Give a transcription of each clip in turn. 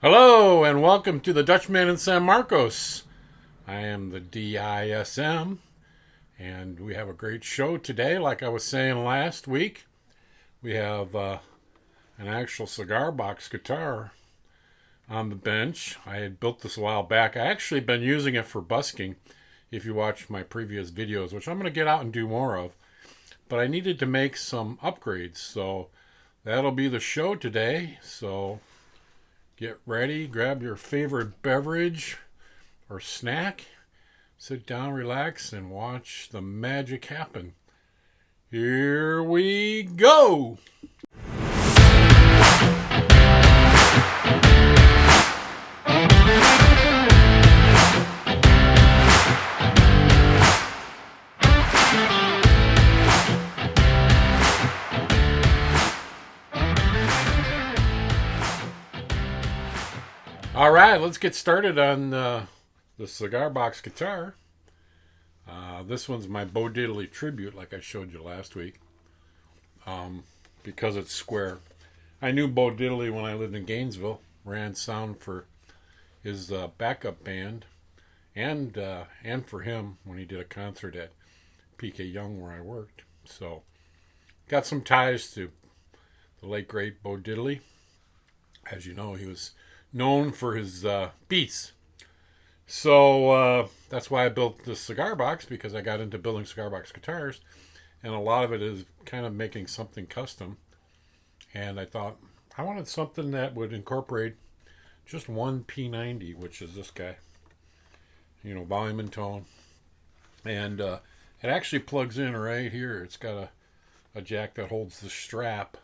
Hello and welcome to the Dutchman in San Marcos. I am the DISM and we have a great show today. Like I was saying last week, we have an actual cigar box guitar on the bench. I had built this a while back. I actually been using it for busking if you watch my previous videos, which I'm going to get out and do more of. But I needed to make some upgrades, so that'll be the show today. So get ready, grab your favorite beverage or snack, sit down, relax, and watch the magic happen. Here we go! All right, let's get started on the cigar box guitar. This one's my Bo Diddley tribute, like I showed you last week, because it's square. I knew Bo Diddley when I lived in Gainesville, ran sound for his backup band, and for him when he did a concert at PK Young where I worked. So, got some ties to the late great Bo Diddley. As you know, he was known for his beats. So that's why I built this cigar box, because I got into building cigar box guitars, and a lot of it is kind of making something custom. And I thought I wanted something that would incorporate just one P90, which is this guy, volume and tone. And it actually plugs in right here. It's got a jack that holds the strap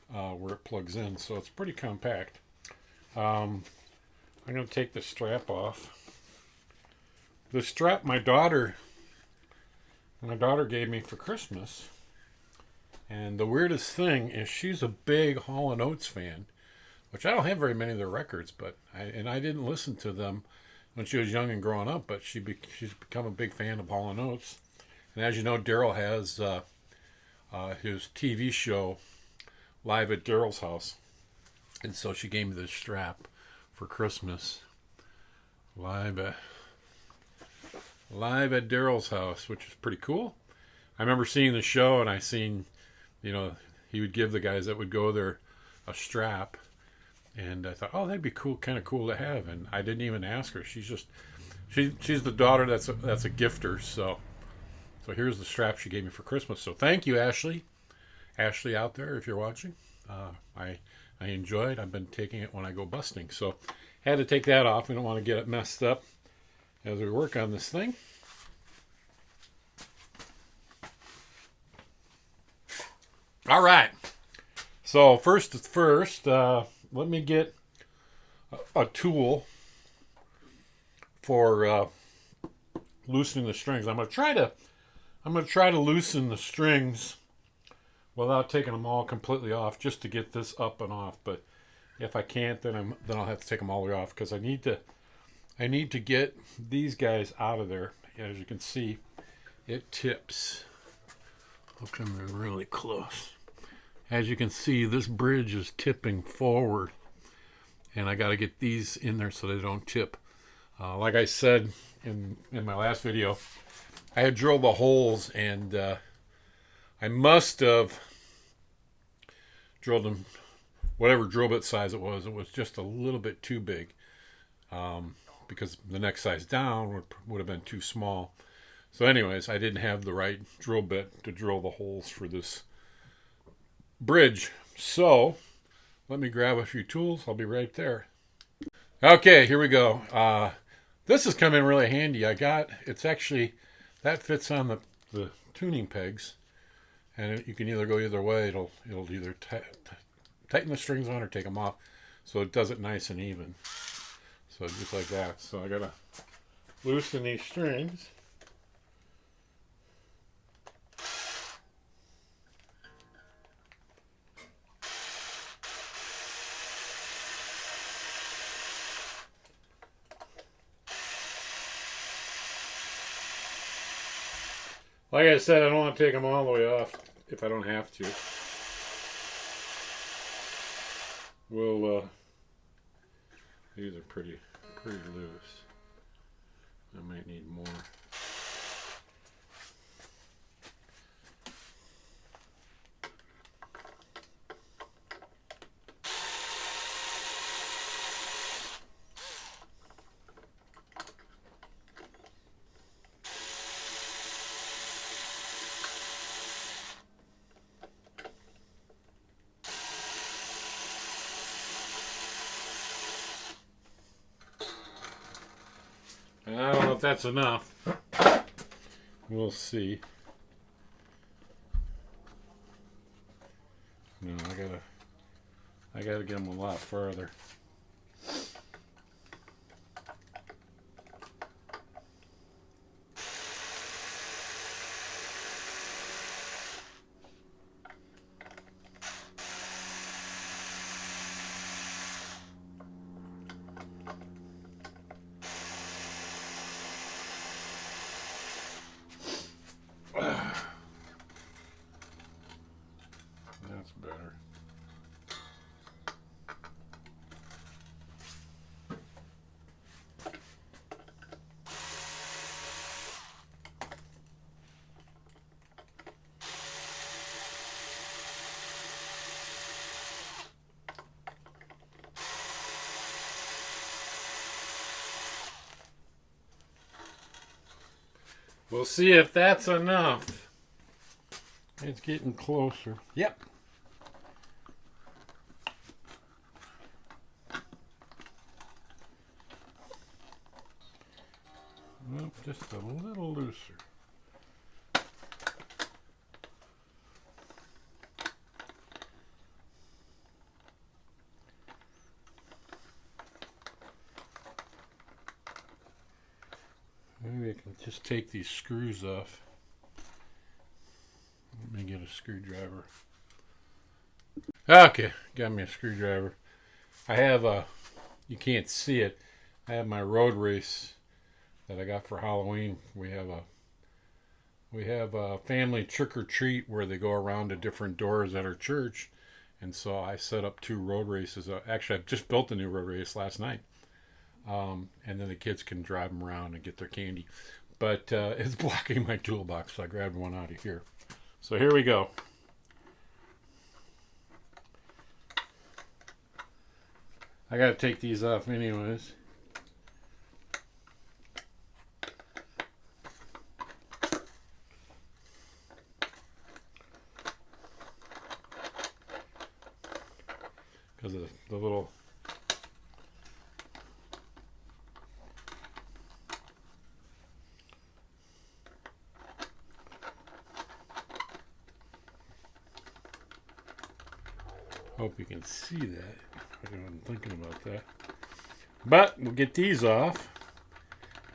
where it plugs in, so it's pretty compact. I'm going to take the strap off. The strap my daughter gave me for Christmas. And the weirdest thing is she's a big Hall & Oates fan, which I don't have very many of their records, but I didn't listen to them when she was young and growing up, but she's become a big fan of Hall & Oates. And as you know, Daryl has his TV show Live at Daryl's House. And so she gave me this strap for Christmas. Live at Daryl's house, which is pretty cool. I remember seeing the show, and I seen, he would give the guys that would go there a strap, and I thought, oh, that'd be cool, kind of cool to have. And I didn't even ask her. She's the daughter that's a gifter. So here's the strap she gave me for Christmas. So thank you, Ashley out there, if you're watching. I enjoy it. I've been taking it when I go busting. So had to take that off. We don't want to get it messed up as we work on this thing. All right. So first, let me get a tool for loosening the strings. I'm going to try to loosen the strings without taking them all completely off, just to get this up and off. But if I can't, then I'll have to take them all the way off, because I need to get these guys out of there. As you can see, it tips. I'll come really close. As you can see, this bridge is tipping forward, and I got to get these in there so they don't tip. Like I said in my last video, I had drilled the holes, and I must have drilled them, whatever drill bit size it was just a little bit too big, because the next size down would have been too small. So anyways, I didn't have the right drill bit to drill the holes for this bridge. So let me grab a few tools. I'll be right there. Okay, here we go. This has come in really handy. It's actually, that fits on the tuning pegs. And you can either go either way. It'll either tighten the strings on or take them off, so it does it nice and even. So just like that. So I gotta loosen these strings. Like I said, I don't want to take them all the way off if I don't have to. We'll These are pretty loose. I might need more. And I don't know if that's enough. We'll see. No, I gotta get them a lot further. That's better. We'll see if that's enough. It's getting closer. Yep. Well, just a little looser. Maybe I can just take these screws off. Let me get a screwdriver. Okay, got me a screwdriver. I have you can't see it. I have my road race that I got for Halloween. We have a family trick or treat where they go around to different doors at our church, and so I set up 2 road races. Actually, I've just built a new road race last night, and then the kids can drive them around and get their candy. But it's blocking my toolbox, so I grabbed one out of here. So here we go. I got to take these off anyways. Because of the little hope you can see that. I wasn't thinking about that. But we'll get these off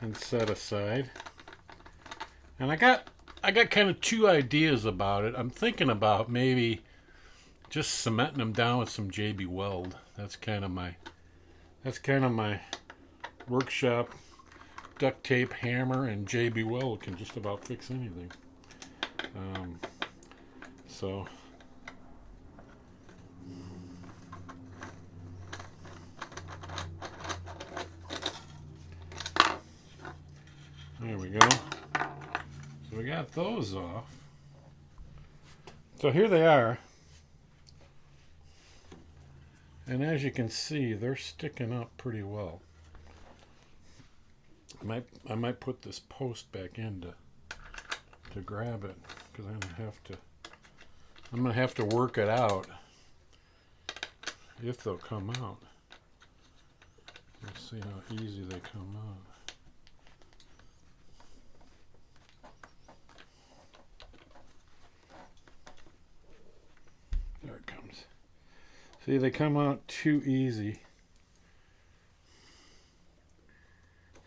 and set aside. And I got kind of 2 ideas about it. I'm thinking about maybe just cementing them down with some JB Weld. That's kind of my workshop. Duct tape, hammer, and JB Weld can just about fix anything. So there we go. So we got those off. So here they are. And as you can see, they're sticking up pretty well. I might put this post back in to grab it, because I'm gonna have to work it out if they'll come out. Let's see how easy they come out. There it comes. See, they come out too easy.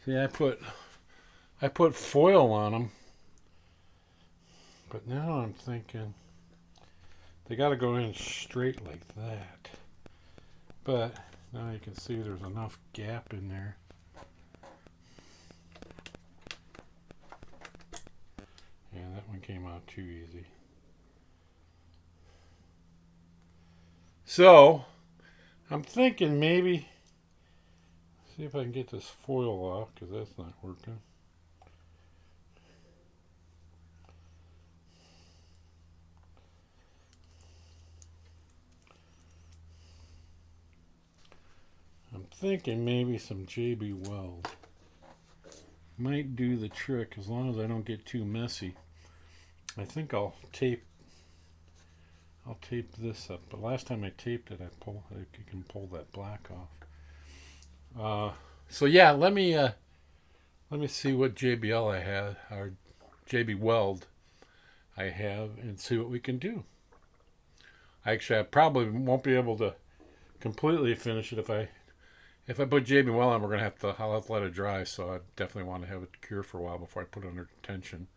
See, I put foil on them, but now I'm thinking they got to go in straight like that. But now you can see there's enough gap in there. Yeah, that one came out too easy. So I'm thinking maybe See if I can get this foil off, because that's not working. I'm thinking maybe some JB Weld might do the trick, as long as I don't get too messy. I think I'll tape this up, but last time I taped it, you can pull that black off. So yeah, let me see what JBL I have, or JB Weld I have, and see what we can do. Actually, I probably won't be able to completely finish it if I put JB Weld on. I'll have to let it dry, so I definitely want to have it cure for a while before I put it under tension.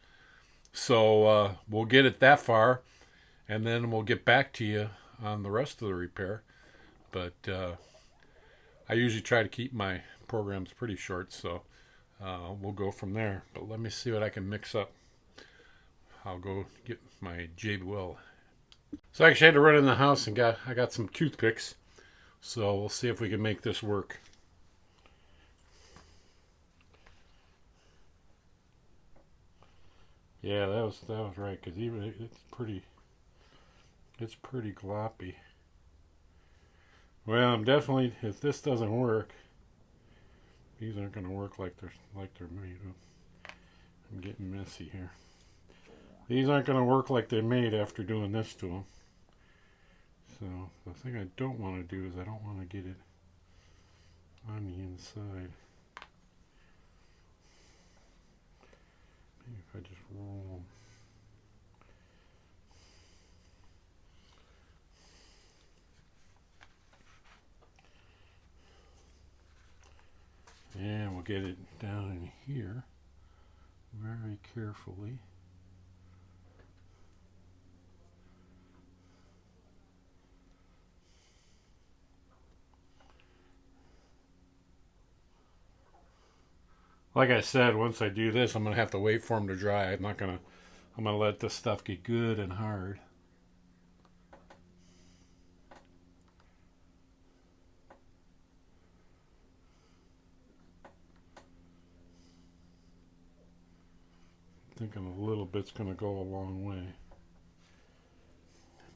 So we'll get it that far, and then we'll get back to you on the rest of the repair. But I usually try to keep my programs pretty short, so we'll go from there. But let me see what I can mix up. I'll go get my JB Weld. So I actually had to run in the house and I got some toothpicks. So we'll see if we can make this work. Yeah, that was right, because even it's pretty gloppy. Well, I'm definitely, if this doesn't work, these aren't going to work like they're made. I'm getting messy here. These aren't going to work like they're made after doing this to them. So the thing I don't want to do is I don't want to get it on the inside. Maybe if I just roll them. And we'll get it down in here very carefully. Like I said, once I do this, I'm going to have to wait for them to dry. I'm going to let this stuff get good and hard. I'm thinking a little bit's going to go a long way.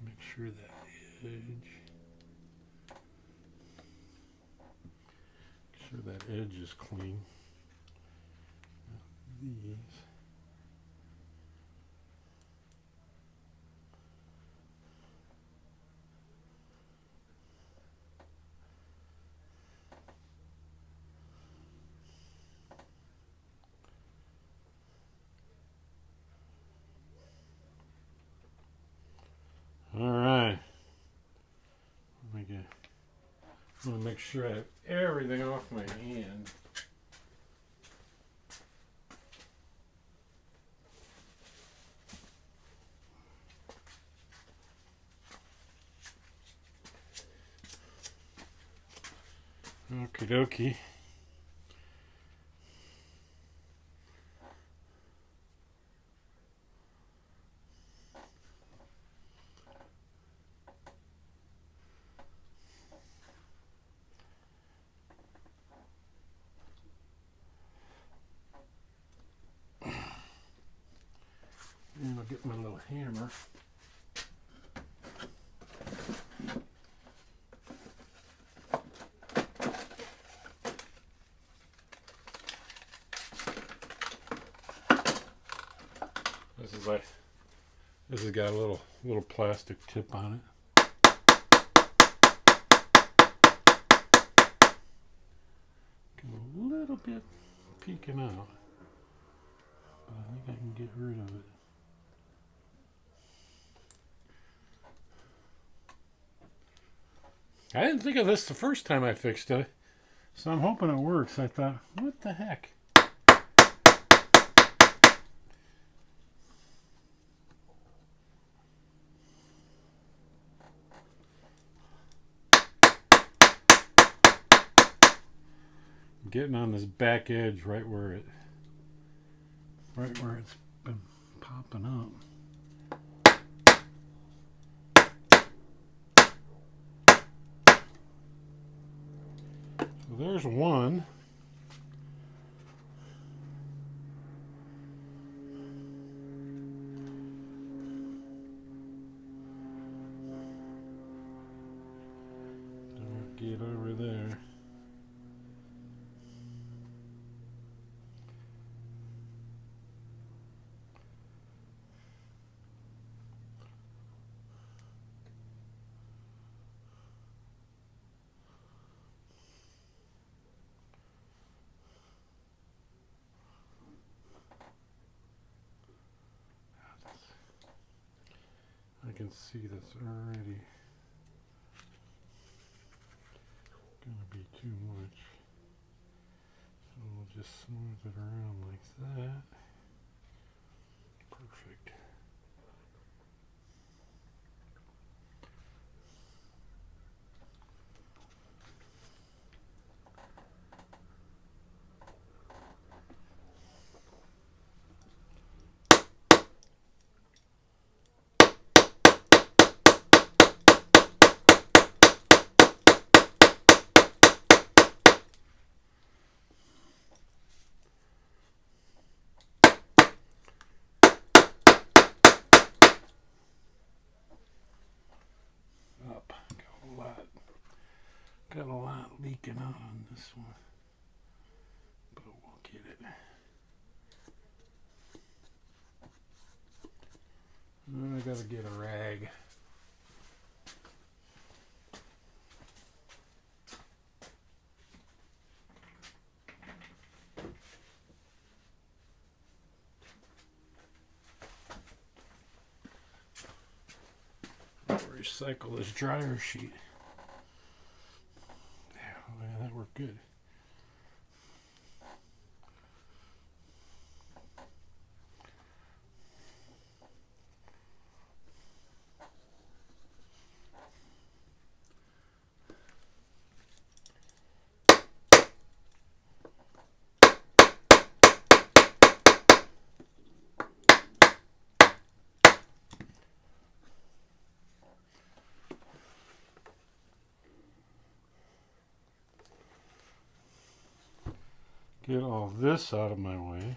Make sure that edge is clean. These. All right. I'm going to make sure I have everything off my hand. Okie dokie. And I'll get my little hammer. This has got a little plastic tip on it. Get a little bit peeking out, but I think I can get rid of it. I didn't think of this the first time I fixed it, so I'm hoping it works. I thought, what the heck? I'm getting on this back edge right where it's been popping up. So there's one. Don't get over there. I can see that's already going to be too much. So we'll just smooth it around like that. Perfect. Up. Got a lot leaking out on this one. But we'll get it. I gotta get a rag. Recycle this dryer sheet. Yeah, that worked good. Get all this out of my way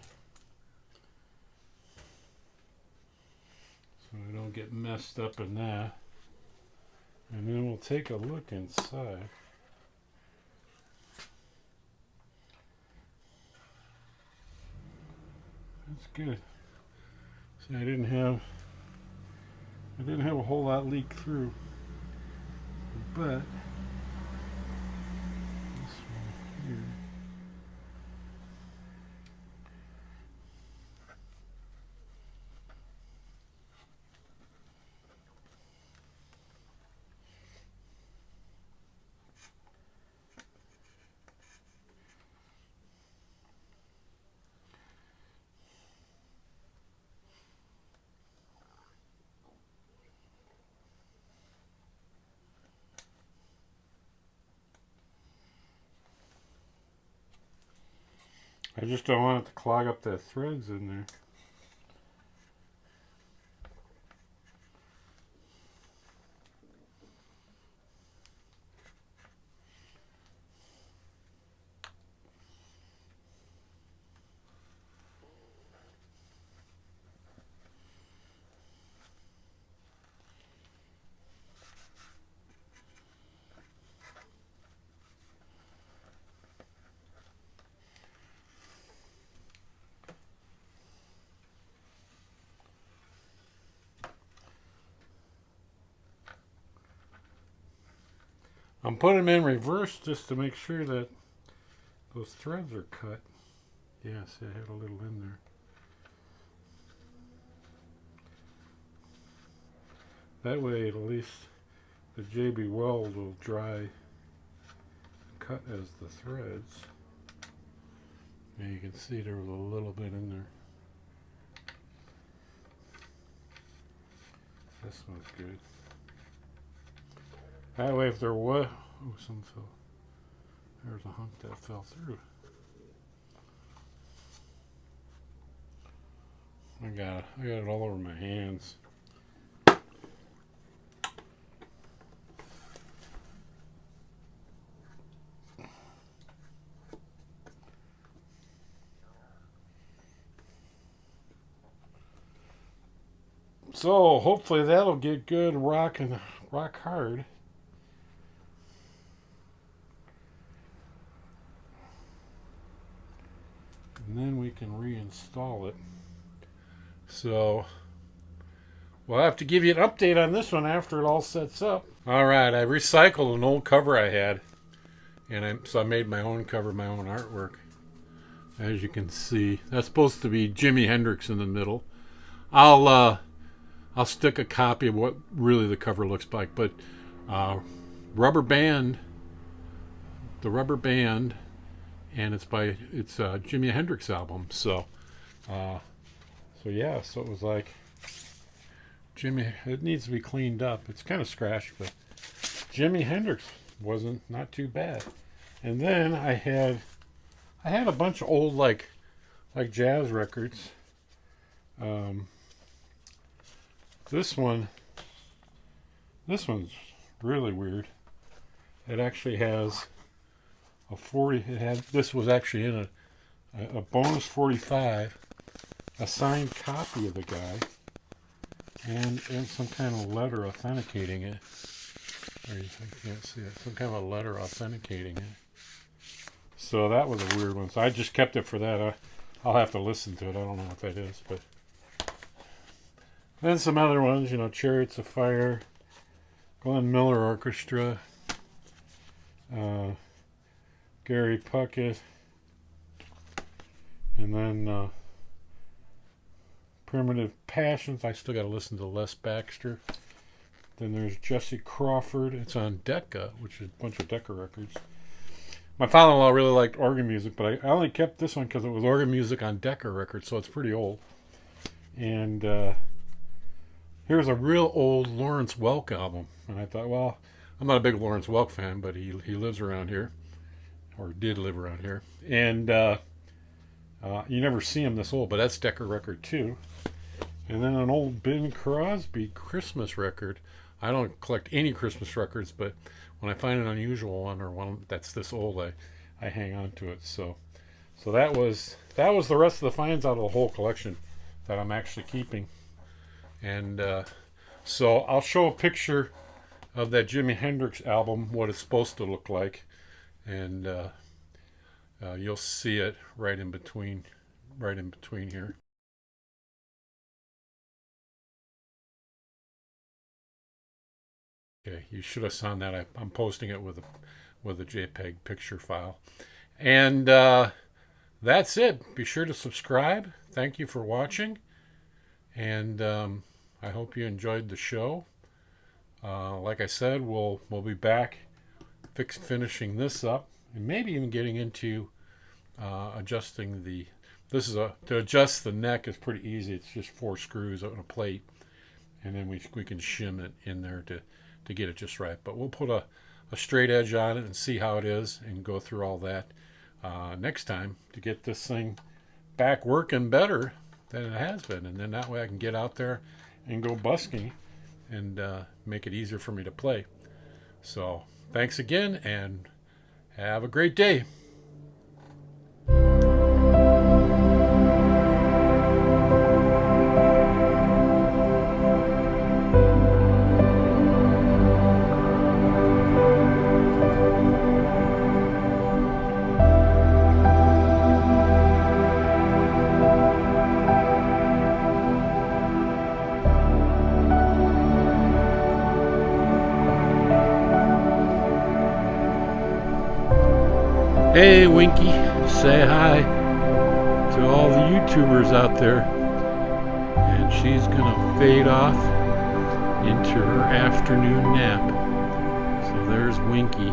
so I don't get messed up in that. And then we'll take a look inside. That's good. See, I didn't have a whole lot leak through, but this one here. I just don't want it to clog up the threads in there. I'm putting them in reverse just to make sure that those threads are cut. Yes, I had a little in there. That way at least the JB Weld will dry cut as the threads. And you can see there was a little bit in there. This one's good. That way if there was, oh, some fell. There's a hunk that fell through. I got it all over my hands. So hopefully that'll get good rock hard. And then we can reinstall it. So we'll have to give you an update on this one after it all sets up. All right, I recycled an old cover I had, and so I made my own cover, my own artwork. As you can see, that's supposed to be Jimi Hendrix in the middle. I'll stick a copy of what really the cover looks like, but Rubber Band, the Rubber Band, and it's a Jimi Hendrix album. So yeah, so it was like Jimmy. It needs to be cleaned up. It's kind of scratched, but Jimi Hendrix not too bad. And then I had a bunch of old like jazz records. This one's really weird. It actually has a 40. This was actually in a bonus 45, a signed copy of the guy, and some kind of letter authenticating it. Or you can't see it. Some kind of a letter authenticating it. So that was a weird one. So I just kept it for that. I'll have to listen to it. I don't know what that is, but then some other ones. Chariots of Fire, Glenn Miller Orchestra, Gary Puckett, and then Primitive Passions. I still got to listen to Les Baxter. Then there's Jesse Crawford. It's on Decca, which is a bunch of Decca records. My father-in-law really liked organ music, but I only kept this one because it was organ music on Decca records, so it's pretty old. And here's a real old Lawrence Welk album. And I thought, well, I'm not a big Lawrence Welk fan, but he lives around here, or did live around here. And you never see him this old, but that's Decca record too. And then an old Bing Crosby Christmas record. I don't collect any Christmas records, but when I find an unusual one or one that's this old, I hang on to it. So that was the rest of the finds out of the whole collection that I'm actually keeping. And so I'll show a picture of that Jimi Hendrix album, what it's supposed to look like, and you'll see it right in between here. Okay, you should have seen that. I'm posting it with a JPEG picture file. And that's it. Be sure to subscribe. Thank you for watching. And I hope you enjoyed the show. Like I said, we'll be back finishing this up, and maybe even getting into adjusting to adjust the neck is pretty easy. It's just 4 screws on a plate, and then we can shim it in there to get it just right. But we'll put a straight edge on it and see how it is, and go through all that next time to get this thing back working better than it has been. And then that way I can get out there and go busking and make it easier for me to play. So thanks again, and have a great day. Hey Winky, say hi to all the YouTubers out there. And she's gonna fade off into her afternoon nap. So there's Winky,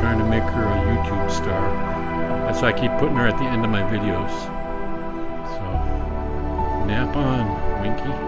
trying to make her a YouTube star. That's why I keep putting her at the end of my videos. So nap on, Winky.